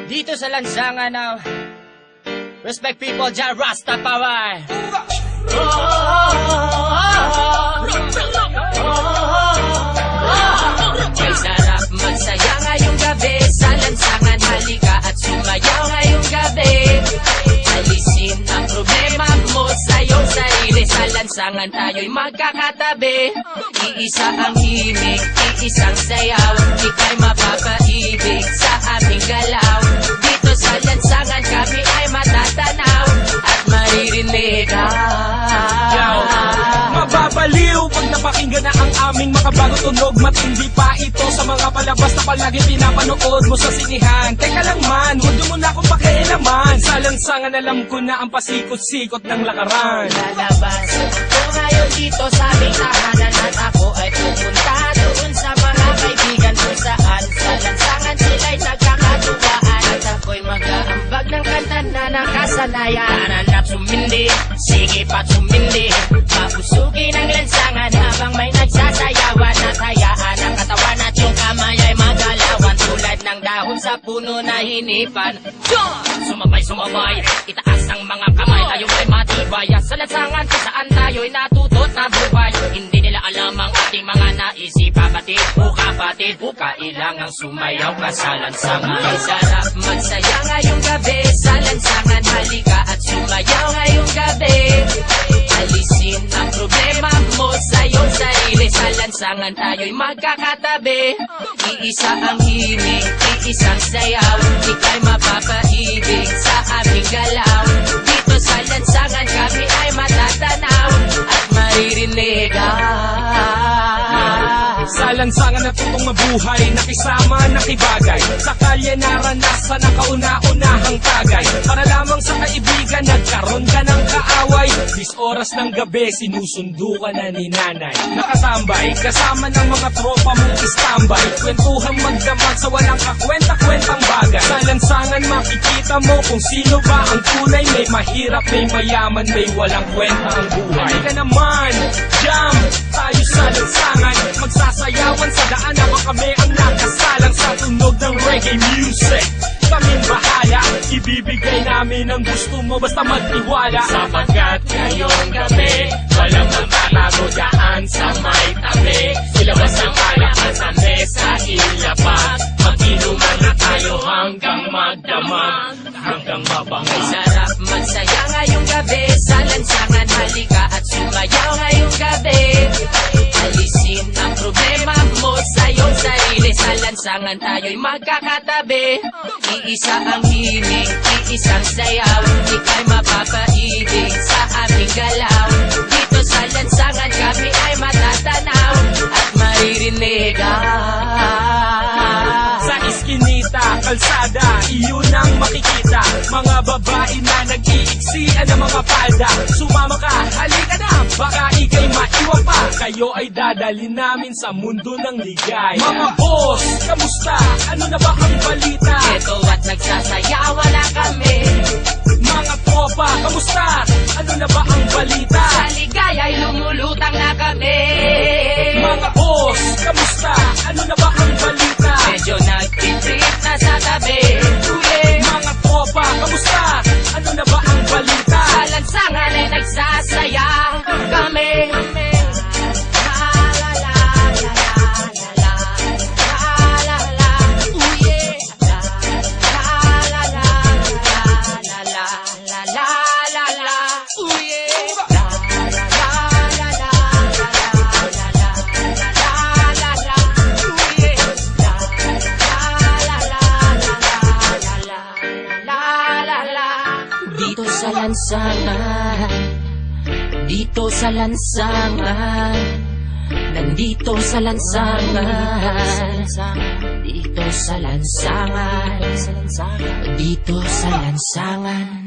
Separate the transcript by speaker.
Speaker 1: Dito sa lansangan ng Respect People, Jah Rastafari. May sarap magsaya ngayong gabi sa lansangan, halika at sumayaw ngayong gabi. Alisin ang problema mo sa iyong sarili, sa lansangan tayo'y magkakatabi. Iisa ang himig, iisang sayaw, ika'y mapapaibig sa aming galaw. Dito sa lansangan kami ay matatanaw at maririnig.
Speaker 2: Mababaliw pag napakinggan na ang aming makabagong tunog. Matindi pa ito sa mga palabas na palagi pinapanood mo sa sinihan. Teka lang man, huwag mo na akong pakialaman. Sa lansangan alam ko na ang pasikot-sikot ng lakaran.
Speaker 1: Lalabas ko ngayon dito sa aming tahanan at ako ay pupunta doon sa mga kaibigan kung saan sa lansangan sila'y nagkakatuwaan. At ako'y mag-aambag ng kanta na nakasanayan. Nananap sumindi, sige pa't sumindi, mapusugin ang lansangan habang may nagsasayawan. At hayaan ang katawan at yung kamay ay magalawan tulad ng dahon sa puno na hinipan. Sumabay, itaas ang mga kamay, tayo ay matibay. Sa lansangan kung saan tayo'y natutot na buhay. Hindi nila alam ang ating mga naisipa. Batid, kailangang sumayaw ka sa lansangan. May sarap magsaya ngayong gabi sa lansangan, halika at sumayaw ngayong gabi. Alisin ang problema mo sa iyong sarili, sa lansangan tayo'y magkakatabi. Iisa ang himig, iisang sayaw, ika'y mapapaibig sa aming galaw. Dito sa lansangan kami ay matatanaw at maririnig.
Speaker 2: Sa lansangan natutong mabuhay, nakisama, nakibagay. Sa kalye naranasan ang kauna-unahang tagay. Para lamang sa kaibigan, nagkaroon ka ng kaaway. 10 oras ng gabi, sinusundo ka na ni nanay. Nakatambay, kasama ng mga tropa mong istambay. Kwentuhang magdamag sa walang kakwenta-kwentang bagay. Sa lansangan makikita mo kung sino ba ang tunay. May mahirap, may mayaman, may walang kwenta ang buhay. Halika naman, jam tayo sa lansangan. Magsasayawan sa daan habang kami ang nakasalang sa tunog ng reggae music. Kaming bahala, ibibigay namin ang gusto mo basta magtiwala. Sapagkat ngayong gabi, walang magbabago dyan sa may tabi. Ilabas ang alakan sa mesa, ilapat. Mag-inuman na tayo hanggang magdamag, hanggang mabangay.
Speaker 1: Sarap magsaya ngayong gabi sa lansangan, halika at sumayaw ngayong gabi. Alisin ang problema mo sa iyong sarili, sa lansangan tayo'y magkakatabi. Iisa ang himig, iisang sayaw, ika'y mapapaibig sa aming galaw. Dito sa lansangan kami ay matatanaw at maririnig.
Speaker 2: Sa iskinita, kalsada, iyon ang makikita. Mga babae na nag-iiksian ng mga palda. Sumama ka, halika na, baka ika'y maiwan pa. Kayo ay dadalhin namin sa mundo ng ligay. Mga boss, kamusta? Ano na ba ang balita?
Speaker 1: Ito at nagsasayawan na kami.
Speaker 2: Mga tropa, kamusta? Ano na ba ang balita?
Speaker 1: Sa ligaya'y lumulutang na kami.
Speaker 2: Mga boss, kamusta? Ano na ba ang balita?
Speaker 1: Medyo nagtitrip na sa tabi.
Speaker 2: Mga tropa, kamusta? Ano na ba ang balita?
Speaker 1: Sa lansangan ay nagsasaya kami. Dito sa lansangan, dito sa lansangan, nandito sa lansangan, dito sa lansangan, dito sa lansangan.